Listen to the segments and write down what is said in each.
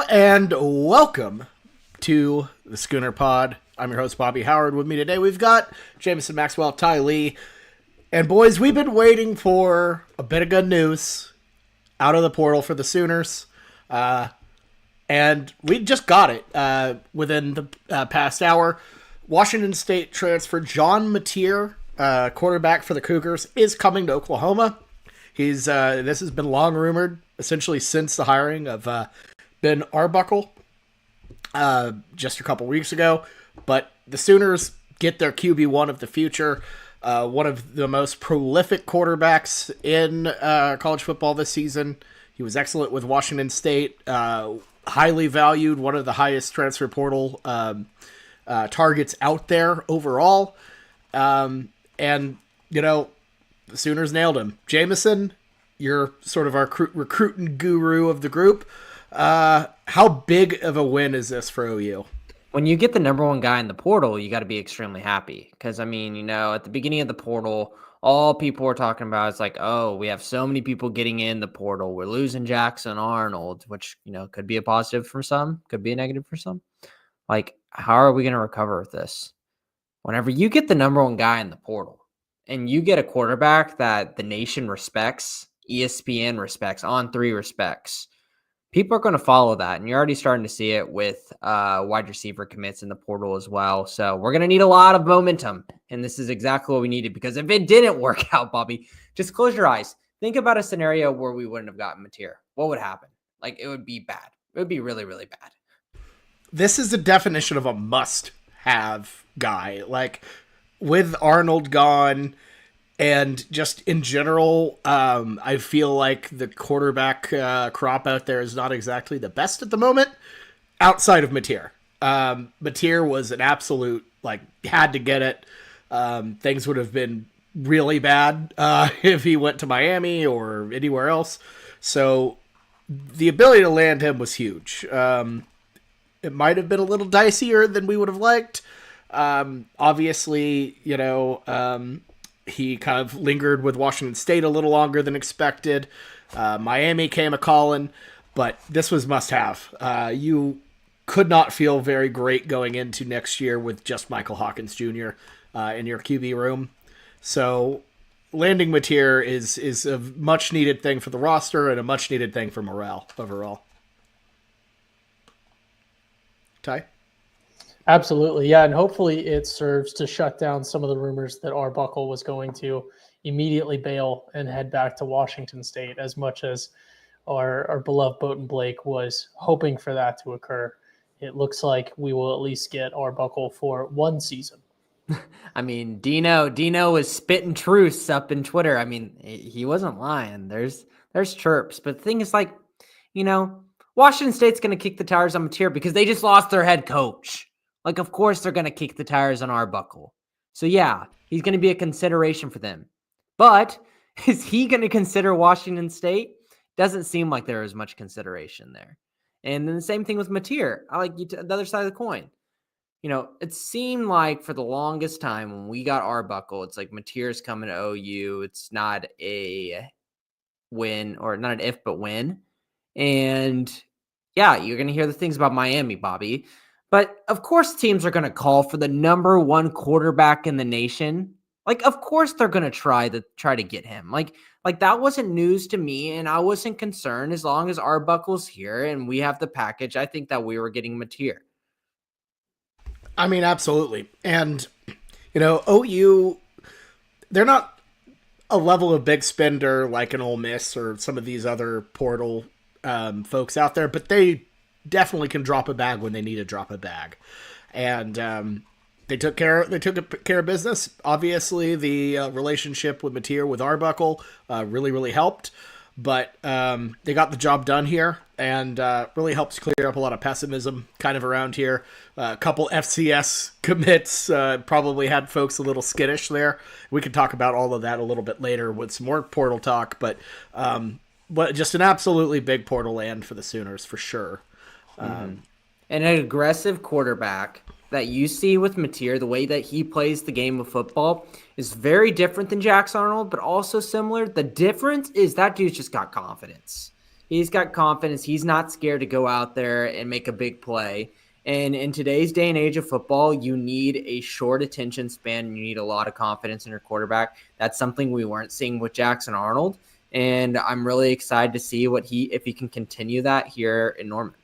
and welcome to the Schooner Pod. I'm your host, Bobby Howard. With me today, we've got Jamison, Maxwell, Ty Lee. And boys, we've been waiting for a bit of good news out of the portal for the Sooners. And we just got it within the past hour. Washington State transfer John Mateer, quarterback for the Cougars, is coming to Oklahoma. This has been long rumored, essentially since the hiring of Ben Arbuckle just a couple weeks ago. But the Sooners get their QB1 of the future, one of the most prolific quarterbacks in college football this season. He was excellent with Washington State, highly valued, one of the highest transfer portal targets out there overall. And, you know, the Sooners nailed him. Jamison, you're sort of our recruiting guru of the group. How big of a win is this for OU? When you get the number one guy in the portal, you got to be extremely happy. Because, I mean, at the beginning of the portal, all people were talking about is like, oh, we have so many people getting in the portal. We're losing Jackson Arnold, which, could be a positive for some, could be a negative for some. Like, how are we going to recover with this? Whenever you get the number one guy in the portal and you get a quarterback that the nation respects, ESPN respects, On3 respects, people are going to follow that. And you're already starting to see it with wide receiver commits in the portal as well. So we're going to need a lot of momentum. And this is exactly what we needed, because if it didn't work out, Bobby, just close your eyes. Think about a scenario where we wouldn't have gotten Mateer. What would happen? Like, it would be bad. It would be really, really bad. This is the definition of a must-have guy. Like, with Arnold gone, and just in general, I feel like the quarterback crop out there is not exactly the best at the moment, outside of Mateer. Mateer was an absolute, had to get it. Things would have been really bad if he went to Miami or anywhere else. So the ability to land him was huge. It might have been a little dicier than we would have liked. Obviously, he kind of lingered with Washington State a little longer than expected. Miami came a-calling, but this was must-have. You could not feel very great going into next year with just Michael Hawkins Jr. In your QB room. So landing Mateer is a much-needed thing for the roster and a much-needed thing for morale overall. Ty? Absolutely, yeah, and hopefully it serves to shut down some of the rumors that Arbuckle was going to immediately bail and head back to Washington State, as much as our beloved Bowden Blake was hoping for that to occur. It looks like we will at least get Arbuckle for one season. I mean, Dino was spitting truths up in Twitter. I mean, he wasn't lying. There's chirps, but the thing is, Washington State's going to kick the tires on Mateer because they just lost their head coach. Like, of course they're going to kick the tires on Arbuckle. So, yeah, he's going to be a consideration for them. But is he going to consider Washington State? Doesn't seem like there is much consideration there. And then the same thing with Mateer. I like the other side of the coin. It seemed like for the longest time when we got Arbuckle, it's like Mateer's coming to OU. It's not a win, or not an if, but when. And yeah, you're going to hear the things about Miami, Bobby. But of course teams are going to call for the number one quarterback in the nation. Like, of course they're going to try to get him. Like that wasn't news to me, and I wasn't concerned as long as Arbuckle's here and we have the package. I think that we were getting Mateer. I mean, absolutely. And, OU, they're not a level of big spender like an Ole Miss or some of these other portal folks out there, but they definitely can drop a bag when they need to drop a bag. And they took care of business. Obviously, the relationship with Mateer with Arbuckle really, really helped. But they got the job done here, and really helps clear up a lot of pessimism kind of around here. A couple FCS commits probably had folks a little skittish there. We could talk about all of that a little bit later with some more portal talk, but just an absolutely big portal land for the Sooners for sure. And an aggressive quarterback that you see with Mateer, the way that he plays the game of football, is very different than Jackson Arnold, but also similar. The difference is that dude's just got confidence. He's got confidence. He's not scared to go out there and make a big play. And in today's day and age of football, you need a short attention span. And you need a lot of confidence in your quarterback. That's something we weren't seeing with Jackson Arnold. And I'm really excited to see if he can continue that here in Norman.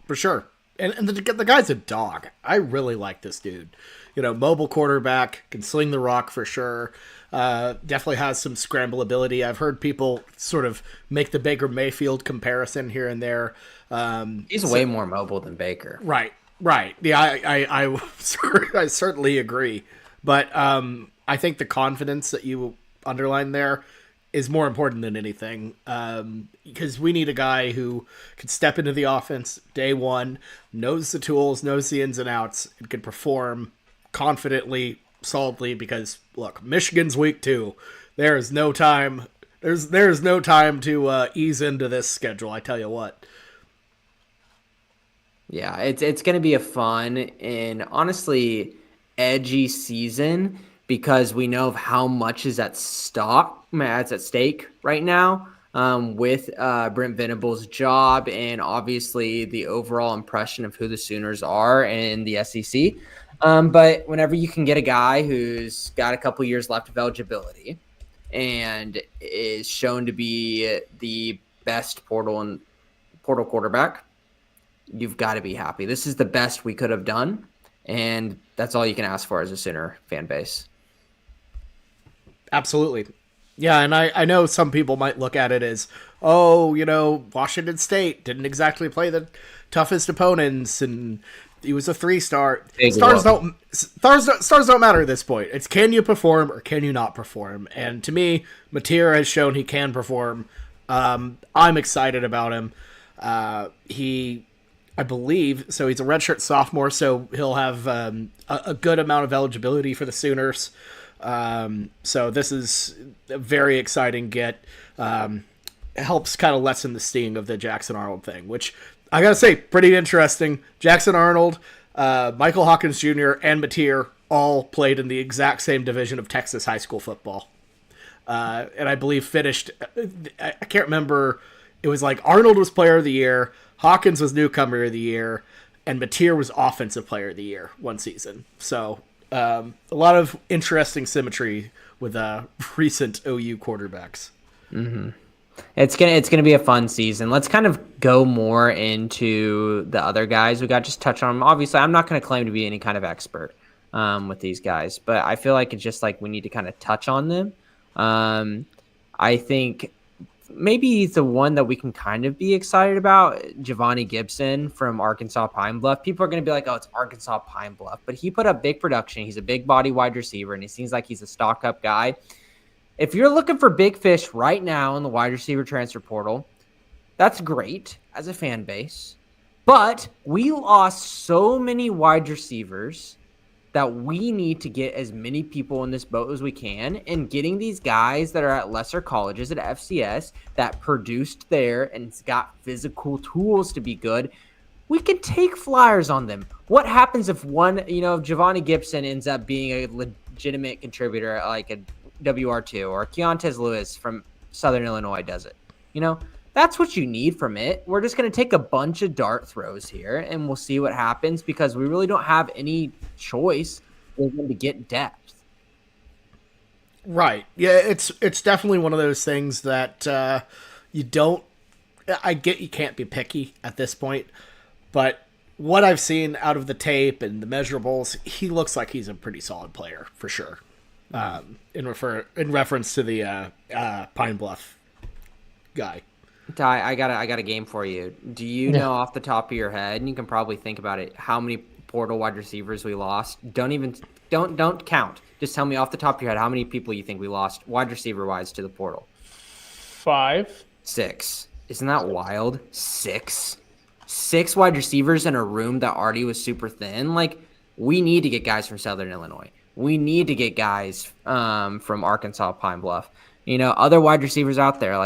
For sure. And the guy's a dog. I really like this dude. Mobile quarterback, can sling the rock for sure. Definitely has some scramble-ability. I've heard people sort of make the Baker Mayfield comparison here and there. He's way more mobile than Baker. Right. Yeah, I certainly agree. But I think the confidence that you underline there is more important than anything, because we need a guy who can step into the offense day one, knows the tools, knows the ins and outs, and can perform confidently, solidly. Because look, Michigan's week 2. There is no time. There's no time to ease into this schedule. I tell you what. Yeah, it's going to be a fun and honestly edgy season, because we know of how much is at stake right now, with Brent Venables' job and obviously the overall impression of who the Sooners are in the SEC. But whenever you can get a guy who's got a couple years left of eligibility and is shown to be the best portal quarterback, you've got to be happy. This is the best we could have done, and that's all you can ask for as a Sooner fan base. Absolutely. Yeah, and I know some people might look at it as, Washington State didn't exactly play the toughest opponents, and he was a 3-star. Stars don't matter at this point. It's, can you perform or can you not perform? And to me, Mateer has shown he can perform. I'm excited about him. I believe, so he's a redshirt sophomore, so he'll have a good amount of eligibility for the Sooners. So this is a very exciting get. It helps kind of lessen the sting of the Jackson Arnold thing, which I gotta say, pretty interesting. Jackson Arnold, Michael Hawkins Jr., and Mateer all played in the exact same division of Texas high school football. And I believe finished, I can't remember, it was like Arnold was player of the year, Hawkins was newcomer of the year, and Mateer was offensive player of the year one season. So a lot of interesting symmetry with recent OU quarterbacks. Mm-hmm. It's gonna be a fun season. Let's kind of go more into the other guys we got. Just touch on them. Obviously, I'm not going to claim to be any kind of expert with these guys, but I feel like it's just like we need to kind of touch on them. I think maybe the one that we can kind of be excited about, Giovanni Gibson from Arkansas Pine Bluff. People are going to be like, oh, it's Arkansas Pine Bluff. But he put up big production. He's a big body wide receiver, and he seems like he's a stock-up guy. If you're looking for big fish right now in the wide receiver transfer portal, that's great as a fan base. But we lost so many wide receivers that we need to get as many people in this boat as we can, and getting these guys that are at lesser colleges at FCS that produced there and got physical tools to be good, we can take flyers on them. What happens if if Giovanni Gibson ends up being a legitimate contributor like a WR2 or Keontae Lewis from Southern Illinois does it? That's what you need from it. We're just going to take a bunch of dart throws here, and we'll see what happens, because we really don't have any choice to get depth. Right. Yeah, it's definitely one of those things that I get you can't be picky at this point, but what I've seen out of the tape and the measurables, he looks like he's a pretty solid player for sure. In reference to the Pine Bluff guy. Ty, I got a game for you. Do you know off the top of your head, and you can probably think about it, how many portal wide receivers we lost? Don't count. Just tell me off the top of your head how many people you think we lost wide receiver wise to the portal. 5. 6. Isn't that wild? 6 wide receivers in a room that already was super thin. Like, we need to get guys from Southern Illinois. We need to get guys from Arkansas Pine Bluff. Other wide receivers out there,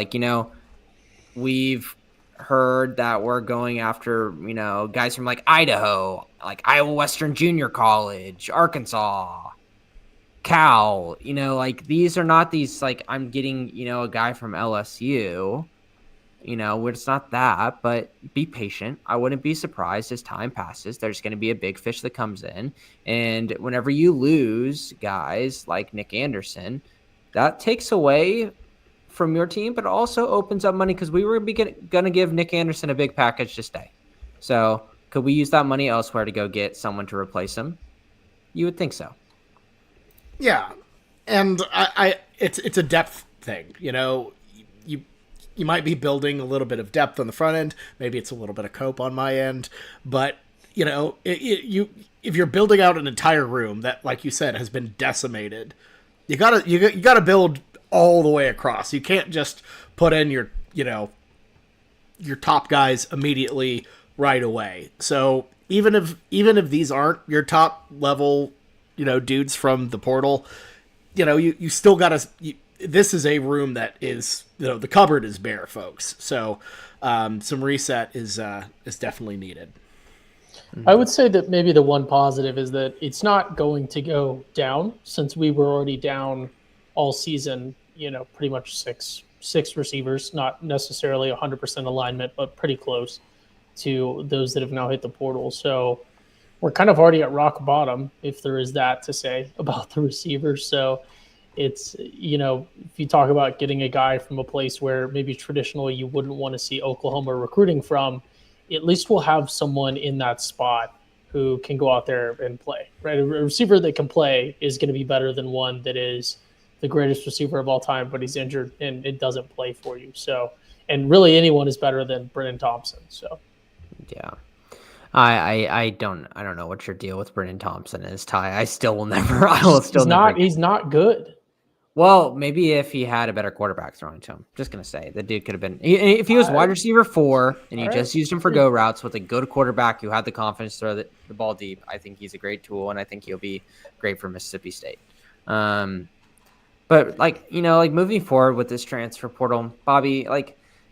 we've heard that we're going after, guys from like Idaho, like Iowa Western Junior College, Arkansas, Cal, these are not these, like, I'm getting, a guy from LSU. It's not that, but be patient. I wouldn't be surprised as time passes. There's going to be a big fish that comes in. And whenever you lose guys like Nick Anderson, that takes away from your team, but also opens up money because we were going to give Nick Anderson a big package to stay. So could we use that money elsewhere to go get someone to replace him? You would think so. Yeah. And it's a depth thing, you might be building a little bit of depth on the front end. Maybe it's a little bit of cope on my end, but if you're building out an entire room that, like you said, has been decimated, you gotta build all the way across. You can't just put in your top guys immediately right away. So even if these aren't your top level, dudes from the portal, you still gotta. This is a room that is, the cupboard is bare, folks. So some reset is definitely needed. I would say that maybe the one positive is that it's not going to go down, since we were already down all season, pretty much six receivers, not necessarily 100% alignment, but pretty close to those that have now hit the portal. So we're kind of already at rock bottom, if there is that to say about the receivers. So it's, if you talk about getting a guy from a place where maybe traditionally you wouldn't want to see Oklahoma recruiting from, at least we'll have someone in that spot who can go out there and play, right? A receiver that can play is going to be better than one that is the greatest receiver of all time, but he's injured and it doesn't play for you. So, and really anyone is better than Brennan Thompson. So, yeah. I don't know what your deal with Brennan Thompson is, Ty. He's not good. Well, maybe if he had a better quarterback throwing to him. Just going to say, the dude could have been – if he was wide receiver 4 and you just used him for go routes with a good quarterback who had the confidence to throw the ball deep, I think he's a great tool, and I think he'll be great for Mississippi State. But, moving forward with this transfer portal, Bobby,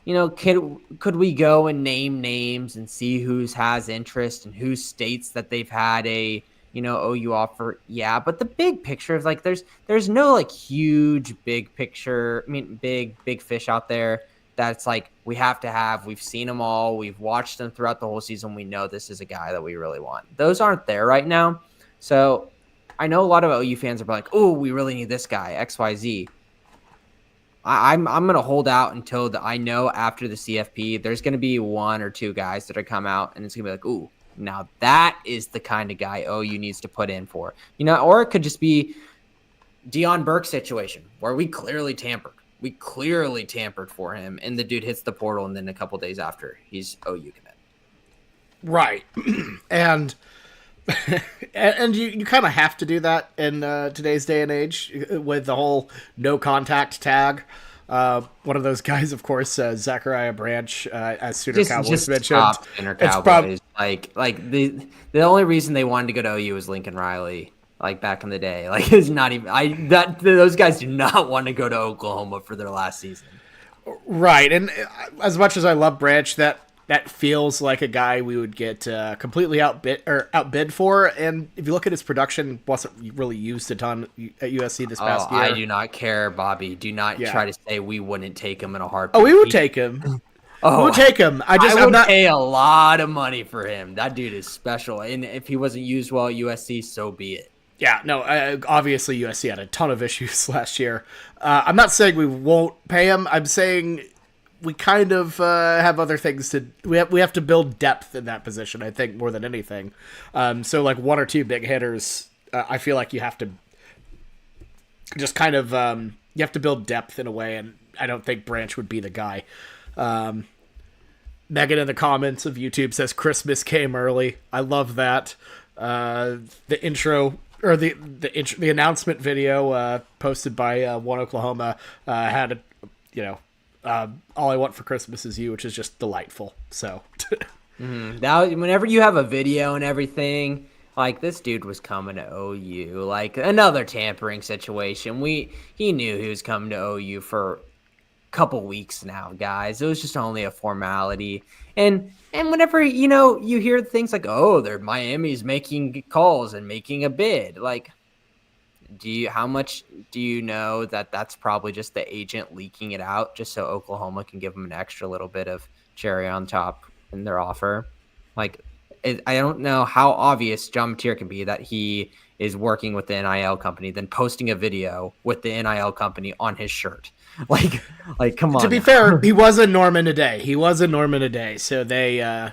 could we go and name names and see who has interest and who states that they've had a – OU offer? Yeah, but the big picture is there's no huge big picture. I mean, big fish out there that's we've seen them all. We've watched them throughout the whole season. We know this is a guy that we really want. Those aren't there right now. So I know a lot of OU fans are like, oh, we really need this guy, XYZ. I'm going to hold out until I know after the CFP, there's going to be 1 or 2 guys that are come out and it's going to be ooh, now that is the kind of guy OU needs to put in for, or it could just be Deion Burke situation where we clearly tampered for him and the dude hits the portal and then a couple days after he's OU commit. Right. and you kind of have to do that in today's day and age with the whole no contact tag. One of those guys, of course, Zachariah Branch, as Sooner Cowboys mentioned. Cowboys. The only reason they wanted to go to OU was Lincoln Riley, back in the day. It's not even those guys do not want to go to Oklahoma for their last season. Right, and as much as I love Branch, that feels like a guy we would get completely outbid for. And if you look at his production, wasn't really used a ton at USC this past year. I do not care, Bobby. Do not try to say we wouldn't take him in a heartbeat. Oh, we would take him. We would take him. I would pay a lot of money for him. That dude is special. And if he wasn't used well at USC, so be it. Yeah, no, obviously USC had a ton of issues last year. I'm not saying we won't pay him. I'm saying we kind of have other things to. We have to build depth in that position, I think, more than anything. So 1 or 2 big hitters, I feel like you have to just kind of you have to build depth in a way, and I don't think Branch would be the guy. Megan in the comments of YouTube says Christmas came early. I love that. The intro or the announcement video posted by One Oklahoma had All I Want for Christmas Is You, which is just delightful. So Now, whenever you have a video and everything, this dude was coming to OU, another tampering situation. He knew he was coming to OU for couple weeks now, guys. It was just only a formality. And whenever, you hear things Miami's making calls and making a bid, how much do you know that that's probably just the agent leaking it out just so Oklahoma can give them an extra little bit of cherry on top in their offer? Like, I don't know how obvious John Mateer can be that he is working with the NIL company, then posting a video with the NIL company on his shirt. Like, come on. To be fair, he was a Norman a day. So they,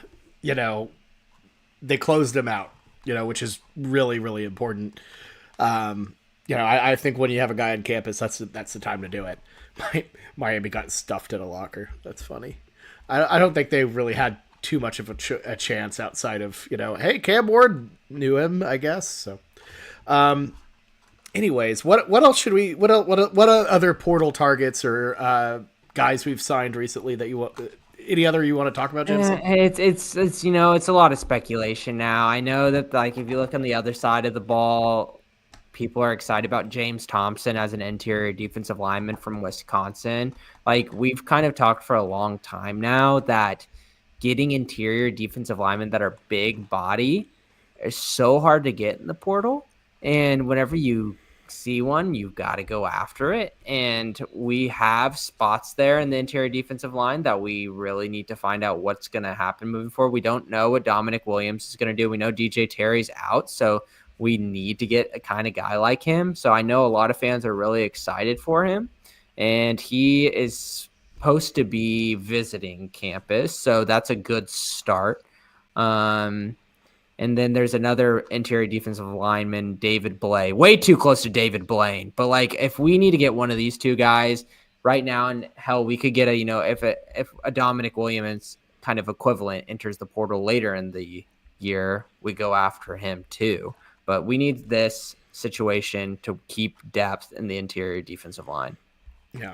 they closed him out, which is really, really important. I think when you have a guy on campus, that's the time to do it. Miami got stuffed in a locker. That's funny. I don't think they really had too much of a chance outside of, hey, Cam Ward knew him, I guess. So, anyways, what else should we? What other portal targets or guys we've signed recently that you want? Any other you want to talk about, Jamison? It's it's a lot of speculation now. I know that like if you look on the other side of the ball, people are excited about James Thompson as an interior defensive lineman from Wisconsin. Like we've kind of talked for a long time now that getting interior defensive linemen that are big body is so hard to get in the portal. And whenever you see one, you've got to go after it. And we have spots there in the interior defensive line that we really need to find out what's going to happen moving forward. We don't know what Dominic Williams is going to do. We know DJ Terry's out, so we need to get a kind of guy like him. So I know a lot of fans are really excited for him, and he is supposed to be visiting campus, so that's a good start. And then there's another interior defensive lineman, David Blay. Way too close to David Blaine. But, like, if we need to get one of these two guys right now, and hell, we could get if a Dominic Williams kind of equivalent enters the portal later in the year, we go after him too. But we need this situation to keep depth in the interior defensive line. Yeah.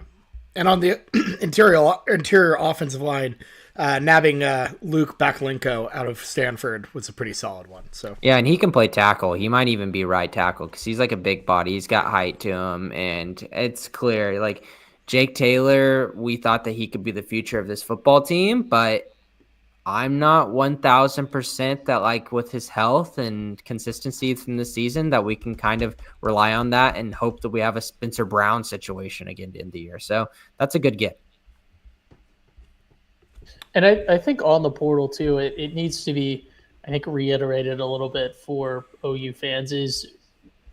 And on the interior offensive line, nabbing Luke Bakalenko out of Stanford was a pretty solid one. So yeah, and he can play tackle. He might even be right tackle because he's like a big body. He's got height to him, and it's clear. Like Jake Taylor, we thought that he could be the future of this football team, but I'm not 1,000% that like with his health and consistency from the season that we can kind of rely on that and hope that we have a Spencer Brown situation again to end the year. So that's a good get. And I think on the portal too, it needs to be, I think, reiterated a little bit for OU fans is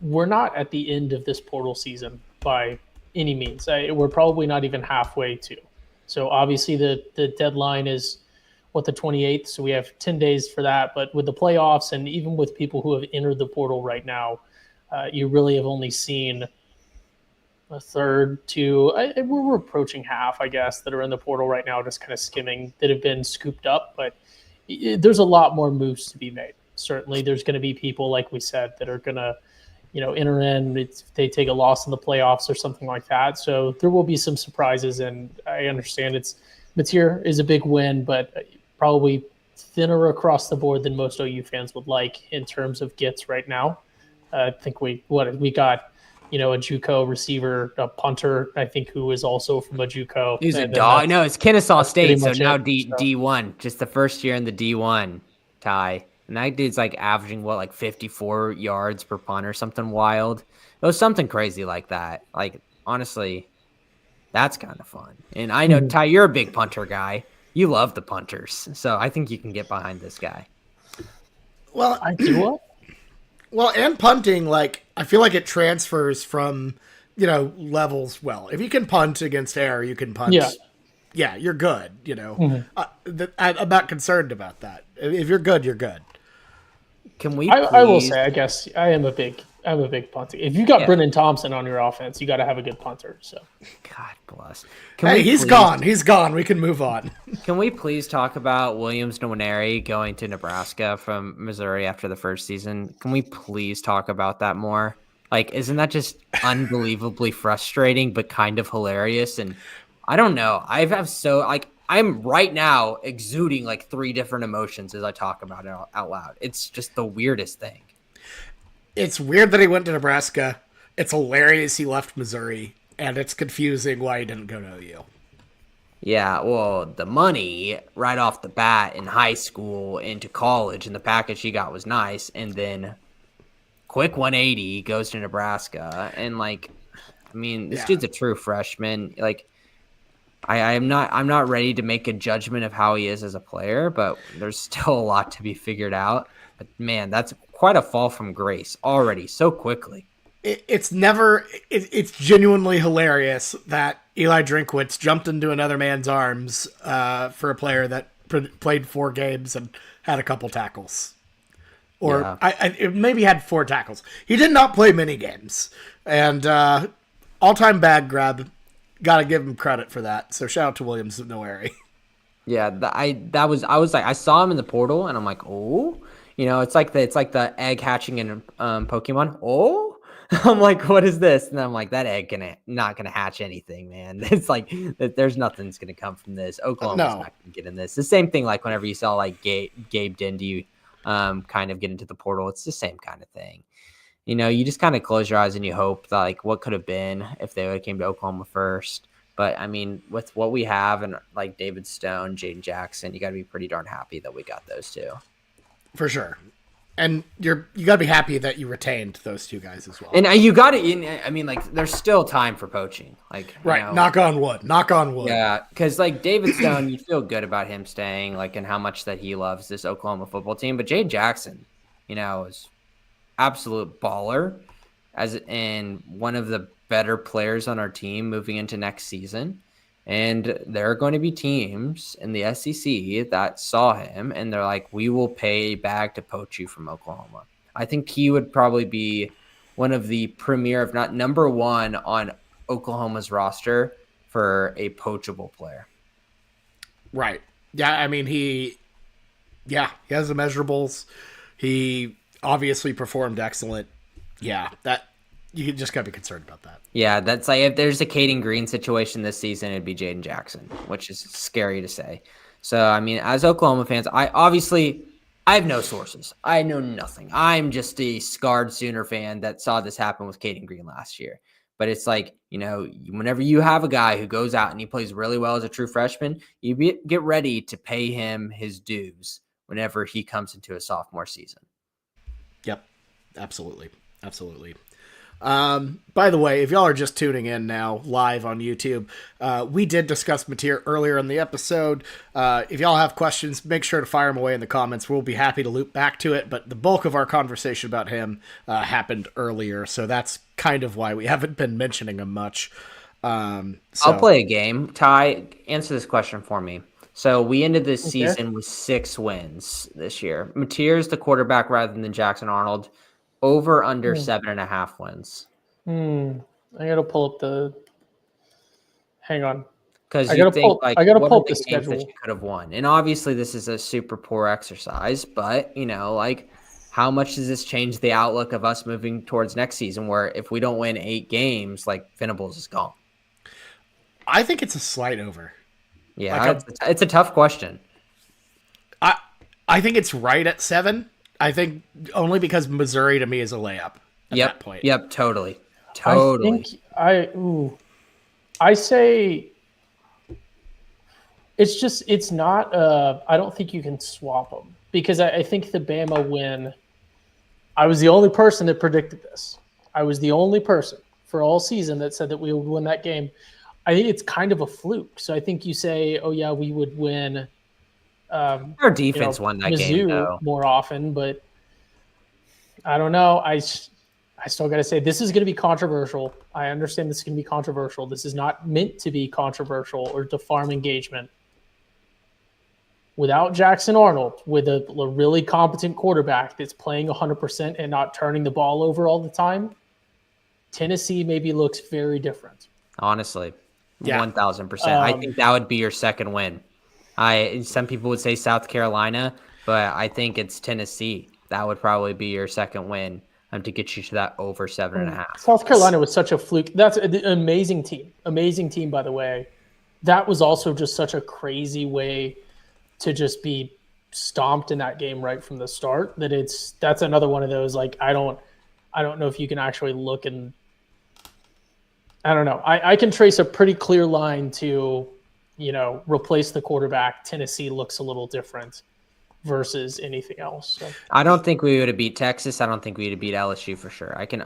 we're not at the end of this portal season by any means. We're probably not even halfway to. So obviously the deadline is the 28th. So we have 10 days for that. But with the playoffs and even with people who have entered the portal right now, you really have only seen a third to we're approaching half, I guess, that are in the portal right now, just kind of skimming, that have been scooped up. But there's a lot more moves to be made. Certainly there's going to be people, like we said, that are going to, enter in if they take a loss in the playoffs or something like that. So there will be some surprises. And I understand Mateer is a big win, but probably thinner across the board than most OU fans would like in terms of gets right now. I think we got, a JUCO receiver, a punter, I think, who is also from a JUCO. He's a dog. No, it's Kennesaw State, so now D1, just the first year in the D1, Ty. And that dude's like averaging, 54 yards per punt or something wild. It was something crazy like that. Like, honestly, that's kind of fun. And I know, Ty, you're a big punter guy. You love the punters. So I think you can get behind this guy. Well, I do what? Well, and punting, I feel like it transfers from, levels well. If you can punt against air, you can punt. Yeah, you're good, I'm not concerned about that. If you're good, you're good. Can we I will say, I guess, I'm a big punter. If you got Brennan Thompson on your offense, you got to have a good punter. So, God bless. He's gone. He's gone. We can move on. Can we please talk about Williams Nwaneri going to Nebraska from Missouri after the first season? Can we please talk about that more? Isn't that just unbelievably frustrating, but kind of hilarious? And I don't know. I'm right now exuding 3 different emotions as I talk about it out loud. It's just the weirdest thing. It's weird that he went to Nebraska. It's hilarious he left Missouri. And it's confusing why he didn't go to OU. Yeah, well, the money right off the bat in high school into college and the package he got was nice. And then quick 180, goes to Nebraska, and like, I mean, this dude's a true freshman. Like, I'm not ready to make a judgment of how he is as a player, but there's still a lot to be figured out. But man, that's quite a fall from grace already so quickly. It's genuinely hilarious that Eli Drinkwitz jumped into another man's arms for a player that played 4 games and had a couple tackles. Or I maybe had 4 tackles. He did not play many games. And all-time bag grab. Got to give him credit for that. So shout out to Williams Noeri. Yeah, I was like, I saw him in the portal, and I'm like, oh, it's like the egg hatching in Pokemon. Oh, I'm like, what is this? And I'm like, that egg not gonna hatch anything, man. It's like there's nothing's gonna come from this. Oklahoma's not gonna get in this. The same thing like whenever you saw like Gabe Dindy kind of get into the portal. It's the same kind of thing. You just kind of close your eyes and you hope that, like, what could have been if they would have came to Oklahoma first. But I mean, with what we have and like David Stone, Jaden Jackson, you got to be pretty darn happy that we got those 2. For sure. And you got to be happy that you retained those 2 guys as well. And you got to, I mean, like, there's still time for poaching. Like, right. Knock on wood. Knock on wood. Yeah. Because, like, David Stone, you feel good about him staying, like, and how much that he loves this Oklahoma football team. But Jaden Jackson, is absolute baller and one of the better players on our team moving into next season. And there are going to be teams in the SEC that saw him and they're like, we will pay back to poach you from Oklahoma. I think he would probably be one of the premier, if not number 1 on Oklahoma's roster for a poachable player. Right. Yeah. I mean, he has the measurables. He obviously performed excellent. Yeah, that you just gotta be concerned about that. Yeah, that's like if there's a Caden Green situation this season, it'd be Jaden Jackson, which is scary to say. So, I mean, as Oklahoma fans, I have no sources. I know nothing. I'm just a scarred Sooner fan that saw this happen with Caden Green last year. But it's like, whenever you have a guy who goes out and he plays really well as a true freshman, you get ready to pay him his dues whenever he comes into a sophomore season. Yep. Absolutely. By the way, if y'all are just tuning in now live on YouTube, we did discuss Mateer earlier in the episode. If y'all have questions, make sure to fire them away in the comments. We'll be happy to loop back to it, but the bulk of our conversation about him happened earlier, so that's kind of why we haven't been mentioning him much. I'll play a game. Ty, answer this question for me. So we ended this season with 6 wins this year. Mateer's the quarterback rather than Jackson Arnold. Over under 7.5 wins. I gotta pull up the. Hang on. Because I gotta pull up the schedule that you could have won, and obviously this is a super poor exercise. But like, how much does this change the outlook of us moving towards next season? Where if we don't win 8 games, like Venables is gone. I think it's a slight over. Yeah, it's a tough question. I think it's right at 7. I think only because Missouri to me is a layup at that point. Yep, totally. I say it's not. I don't think you can swap them because I think the Bama win. I was the only person that predicted this. I was the only person for all season that said that we would win that game. I think it's kind of a fluke. So I think you say, oh yeah, we would win. Our defense won that Mizzou game though. More often, but I don't know. I still got to say this is going to be controversial. I understand this is going to be controversial. This is not meant to be controversial or to farm engagement. Without Jackson Arnold, with a really competent quarterback that's playing 100% and not turning the ball over all the time, Tennessee maybe looks very different. Honestly, 1,000%. I think that would be your second win. Some people would say South Carolina, but I think it's Tennessee. That would probably be your second win to get you to that over 7.5. South Carolina was such a fluke. That's an amazing team. Amazing team, by the way. That was also just such a crazy way to just be stomped in that game right from the start. That's another one of those, like, I don't know if you can actually look and I don't know. I can trace a pretty clear line to, replace the quarterback. Tennessee looks a little different versus anything else. So. I don't think we would have beat Texas. I don't think we would have beat LSU for sure. I can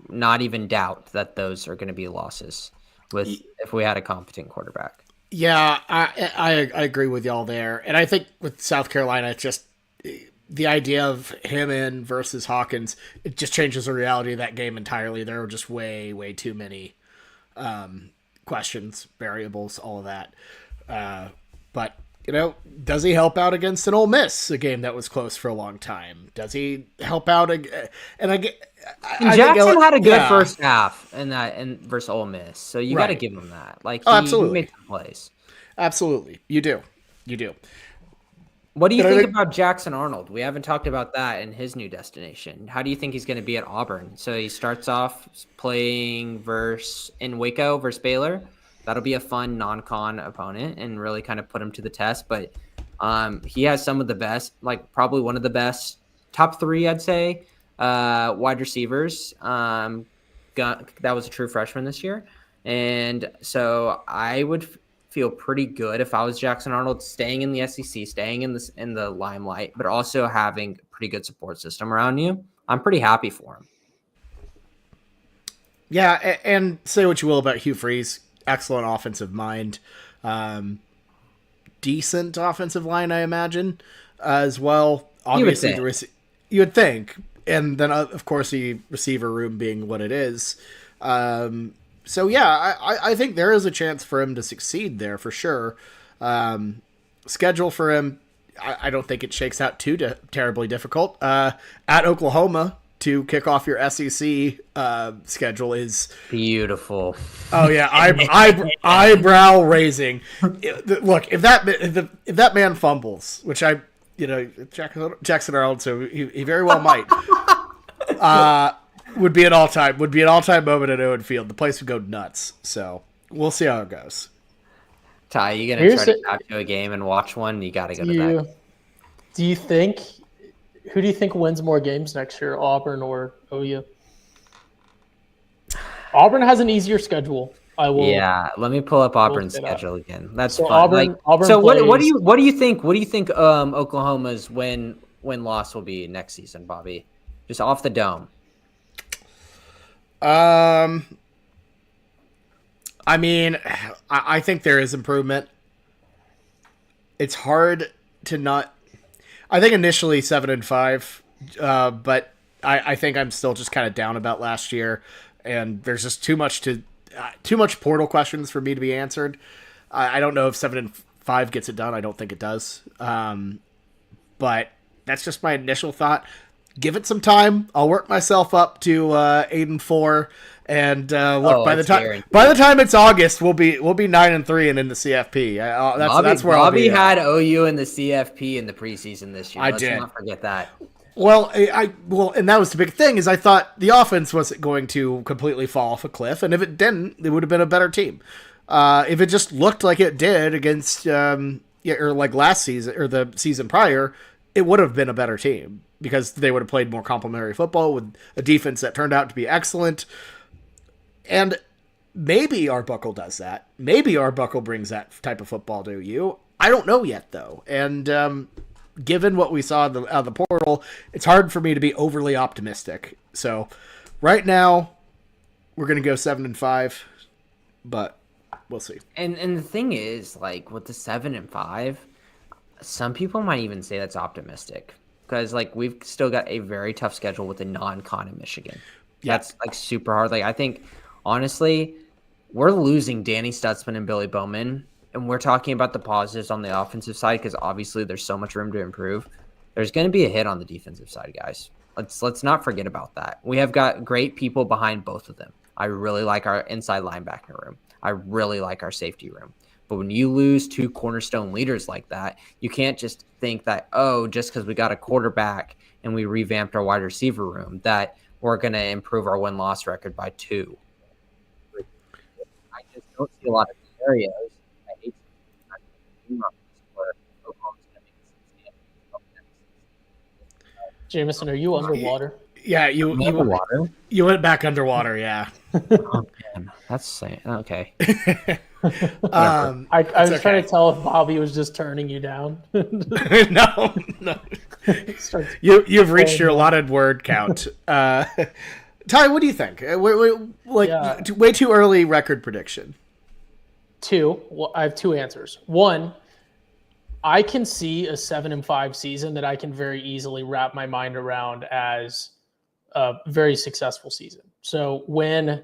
not even doubt that those are going to be losses if we had a competent quarterback. Yeah, I agree with y'all there. And I think with South Carolina, it's just the idea of him in versus Hawkins, it just changes the reality of that game entirely. There are just way, way too many questions, variables, all of that. But, does he help out against an Ole Miss, a game that was close for a long time? Does he help out? Jackson had a good first half and versus Ole Miss, so you got to give him that. Like, he made some plays. Absolutely, you do. What do you think about Jackson Arnold? We haven't talked about that in his new destination. How do you think he's going to be at Auburn? So he starts off playing in Waco versus Baylor. That'll be a fun non-con opponent and really kind of put him to the test. But he has some of the best, like probably one of the best, top 3, I'd say, wide receivers. That was a true freshman this year. And so I would feel pretty good if I was Jackson Arnold, staying in the SEC, staying in the limelight, but also having a pretty good support system around you. I'm pretty happy for him. Yeah, and say what you will about Hugh Freeze. Excellent offensive mind. Decent offensive line, I imagine, as well. Obviously, you would think. And then, of course, the receiver room being what it is. So, yeah, I think there is a chance for him to succeed there for sure. Schedule for him, I don't think it shakes out too terribly difficult. At Oklahoma to kick off your SEC schedule is beautiful. Oh yeah, eyebrow raising. Look, if that man fumbles, which Jackson Arnold, so he very well might. Would be an all-time moment at Owen Field. The place would go nuts. So we'll see how it goes. Ty, you gonna try to talk to a game and watch one? You got to go to that. Who do you think wins more games next year, Auburn or OU? Auburn has an easier schedule. Yeah, let me pull up Auburn's schedule again. That's so fun. Auburn so plays, what do you think? What do you think Oklahoma's win-loss will be next season, Bobby? Just off the dome. I mean, I think there is improvement. It's hard to not. I think initially 7-5, but I think I'm still just kind of down about last year, and there's just too much portal questions for me to be answered. I don't know if 7-5 gets it done. I don't think it does. But that's just my initial thought. Give it some time. I'll work myself up to 8-4. And look, by the time it's August, we'll be 9-3 and in the CFP. That's where Bobby had OU in the CFP in the preseason this year. Let's not forget that. Well, and that was the big thing is I thought the offense wasn't going to completely fall off a cliff, and if it didn't, it would have been a better team. If it just looked like it did against or like last season or the season prior, it would have been a better team because they would have played more complementary football with a defense that turned out to be excellent. And maybe Arbuckle does that. Maybe Arbuckle brings that type of football to you. I don't know yet, though. And given what we saw out of the portal, it's hard for me to be overly optimistic. So right now, we're going to go 7-5, but we'll see. And the thing is, like with the 7-5, some people might even say that's optimistic because like we've still got a very tough schedule with a non-con in Michigan. Yeah. That's like super hard. Like I think. Honestly, we're losing Danny Stutzman and Billy Bowman, and we're talking about the positives on the offensive side because obviously there's so much room to improve. There's going to be a hit on the defensive side, guys. Let's not forget about that. We have got great people behind both of them. I really like our inside linebacker room. I really like our safety room. But when you lose 2 cornerstone leaders like that, you can't just think that, just because we got a quarterback and we revamped our wide receiver room, that we're going to improve our win-loss record by 2. I just don't see a lot of scenarios. I hate where Oklahoma's going to make a Jamison, are you underwater? Yeah, you went back underwater. Yeah. Oh man, that's okay. I was trying to tell if Bobby was just turning you down. No. Starts- You've reached your allotted word count. Ty, what do you think? Way too early record prediction. Well, I have two answers. One, I can see a 7-5 season that I can very easily wrap my mind around as a very successful season. So win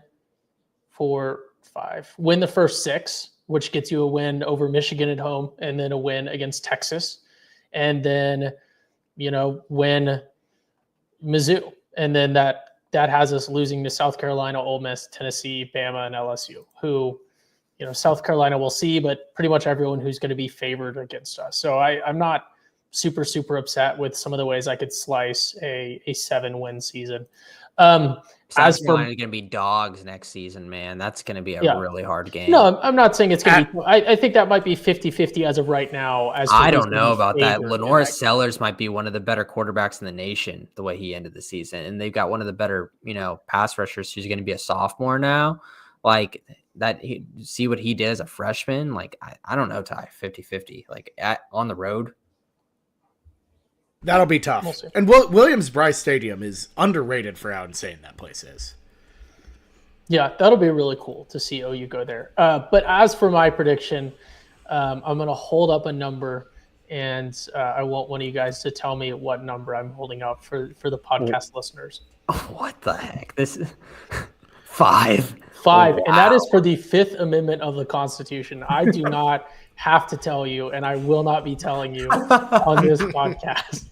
the first 6, which gets you a win over Michigan at home, and then a win against Texas, and then win Mizzou, and then that has us losing to South Carolina, Ole Miss, Tennessee, Bama, and LSU, who South Carolina we'll see, but pretty much everyone who's going to be favored against us. So I'm not super, super upset with some of the ways I could slice a 7-win season. South Carolina going to be dogs next season, man. That's going to be a really hard game. No, I'm not saying it's going to be. I think that might be 50-50 as of right now. I don't know about that. Lenore Sellers might be one of the better quarterbacks in the nation, the way he ended the season. And they've got one of the better, pass rushers who's going to be a sophomore now. Like that, see what he did as a freshman. Like, I don't know, Ty, 50-50. Like on the road. That'll be tough. We'll and Williams-Brice Stadium is underrated for how insane that place is. Yeah, that'll be really cool to see OU go there. But as for my prediction, I'm going to hold up a number, and I want one of you guys to tell me what number I'm holding up for the podcast listeners. What the heck? This is 5. 5, wow. And that is for the 5th Amendment of the Constitution. I do not have to tell you, and I will not be telling you on this podcast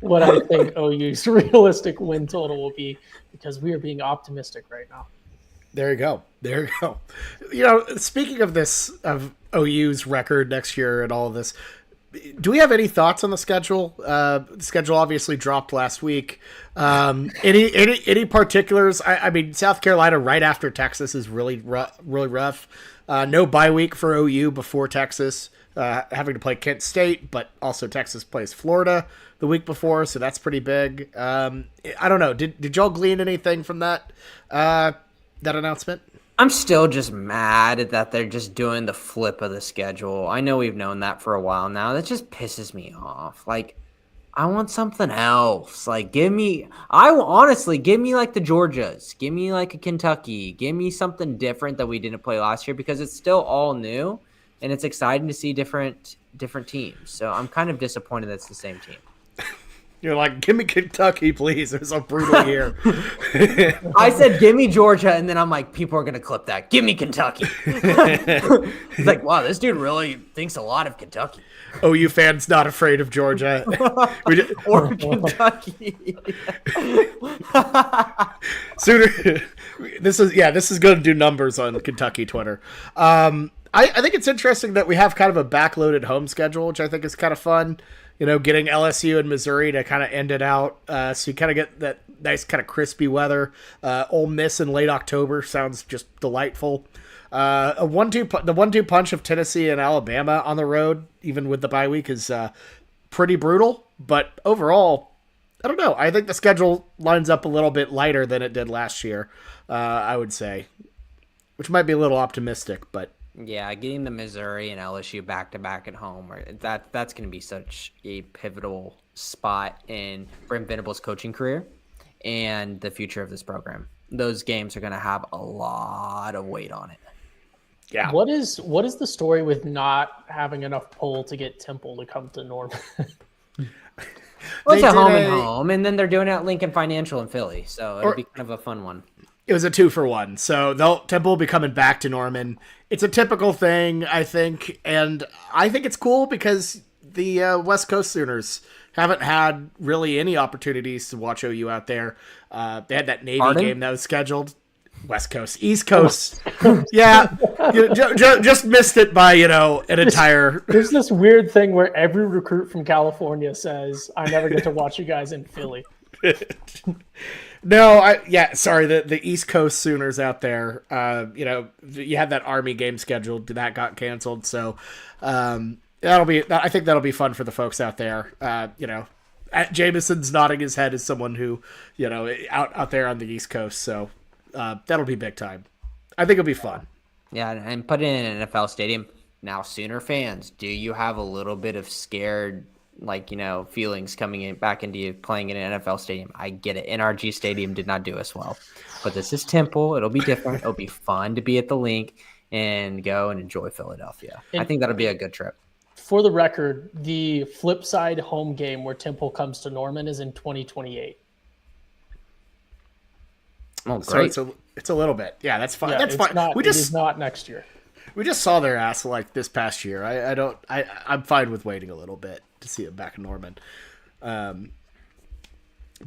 what I think OU's realistic win total will be, because we are being optimistic right now. There you go. Speaking of OU's record next year and all of this, do we have any thoughts on the schedule? The schedule obviously dropped last week. Any particulars? I mean, South Carolina right after Texas is really rough. No bye week for OU before Texas, having to play Kent State, but also Texas plays Florida the week before, so that's pretty big. I don't know. Did y'all glean anything from that announcement? I'm still just mad that they're just doing the flip of the schedule. I know we've known that for a while now. That just pisses me off. Like, I want something else. Like, give me like the Georgias. Give me like a Kentucky. Give me something different that we didn't play last year, because it's still all new and it's exciting to see different teams. So I'm kind of disappointed that it's the same team. You're like, give me Kentucky, please. It was a brutal year. I said, give me Georgia, and then I'm like, people are going to clip that. Give me Kentucky. It's like, wow, this dude really thinks a lot of Kentucky. OU fans not afraid of Georgia. Or Kentucky. Sooner. This is going to do numbers on Kentucky Twitter. I think it's interesting that we have kind of a backloaded home schedule, which I think is kind of fun. Getting LSU and Missouri to kind of end it out. So you kind of get that nice kind of crispy weather. Ole Miss in late October sounds just delightful. The 1-2 punch of Tennessee and Alabama on the road, even with the bye week, is pretty brutal. But overall, I don't know. I think the schedule lines up a little bit lighter than it did last year, I would say, which might be a little optimistic, but. Yeah, getting the Missouri and LSU back-to-back at home, that's going to be such a pivotal spot in Brent Venables' coaching career and the future of this program. Those games are going to have a lot of weight on it. Yeah. What is the story with not having enough pull to get Temple to come to Norman? Well, it's a home, and then they're doing it at Lincoln Financial in Philly, so it'll be kind of a fun one. It was a 2-for-1, so Temple will be coming back to Norman. It's a typical thing, I think, and I think it's cool because the West Coast Sooners haven't had really any opportunities to watch OU out there. They had that Navy game that was scheduled. West Coast, East Coast, yeah, just missed it by an entire. There's this weird thing where every recruit from California says, "I never get to watch you guys in Philly." No, the East Coast Sooners out there. You had that Army game scheduled, that got canceled, so I think that'll be fun for the folks out there. Jamison's nodding his head as someone who, out there on the East Coast, so that'll be big time. I think it'll be fun. Yeah, and put it in an NFL stadium. Now, Sooner fans, do you have a little bit of scared, feelings coming in back into you playing in an NFL stadium? I get it. NRG Stadium did not do us well, but this is Temple. It'll be different. It'll be fun to be at the link and go and enjoy Philadelphia. I think that'll be a good trip. For the record, the flip side home game where Temple comes to Norman is in 2028. Oh, great. So it's a little bit. Yeah, that's fine. Yeah, That's fine. It is not next year. We just saw their ass like this past year. I'm fine with waiting a little bit to see them back in Norman. But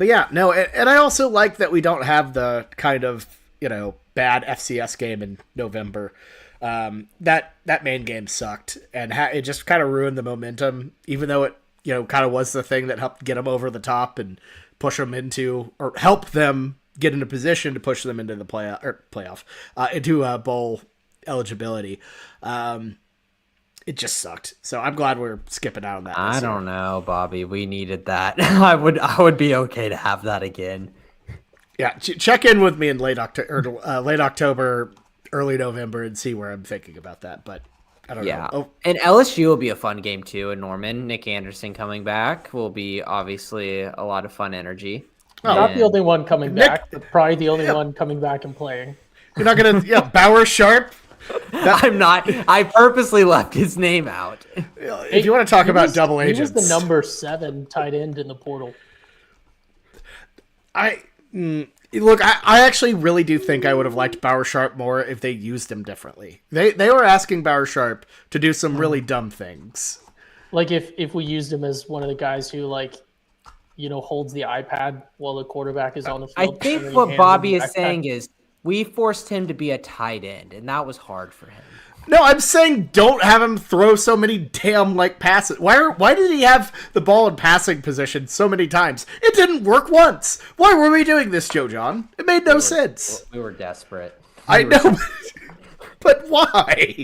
yeah, no, and I also like that we don't have the kind of, bad FCS game in November. That main game sucked, and it just kind of ruined the momentum, even though it, kind of was the thing that helped get them over the top and push them into, or help them get into position to push them into the playoff, into bowl eligibility. It just sucked. So I'm glad we're skipping out on that. I don't know, Bobby. We needed that. I would be okay to have that again. Yeah, check in with me in late October, early November, and see where I'm thinking about that. But I don't know. Oh. And LSU will be a fun game too in Norman. Nick Anderson coming back will be obviously a lot of fun energy. Not the only one coming back, but probably the only one coming back and playing. You're not gonna, Bauer Sharp. I'm not. I purposely left his name out. If you want to talk about double agents, he was the number 7 tight end in the portal. Look, I actually really do think I would have liked Bauer Sharp more if they used him differently. They were asking Bauer Sharp to do some really dumb things. Like if we used him as one of the guys who holds the iPad while the quarterback is on the field. I think what Bobby is saying is we forced him to be a tight end, and that was hard for him. No, I'm saying don't have him throw so many damn passes. Why did he have the ball in passing position so many times? It didn't work once. Why were we doing this, Joe John? It made no sense. We were desperate. I know, but why?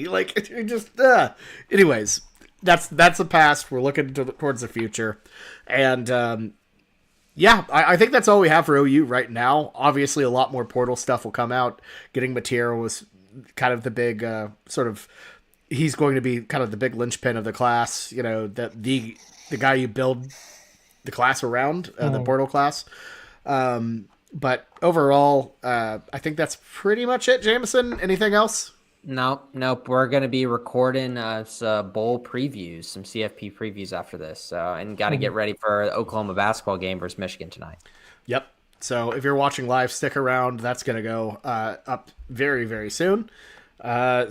Anyways, that's the past. We're looking towards the future, and I think that's all we have for OU right now. Obviously, a lot more portal stuff will come out. Getting Matera was kind of the big he's going to be kind of the big linchpin of the class, the guy you build the class around, the portal class. But overall, I think that's pretty much it. Jamison, anything else? Nope. We're going to be recording some bowl previews, some CFP previews after this. And got to get ready for the Oklahoma basketball game versus Michigan tonight. Yep. So if you're watching live, stick around. That's going to go up very, very soon. All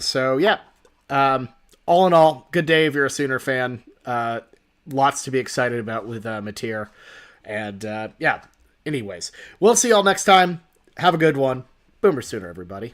in all, good day if you're a Sooner fan. Lots to be excited about with Mateer. And anyways, we'll see y'all next time. Have a good one. Boomer Sooner, everybody.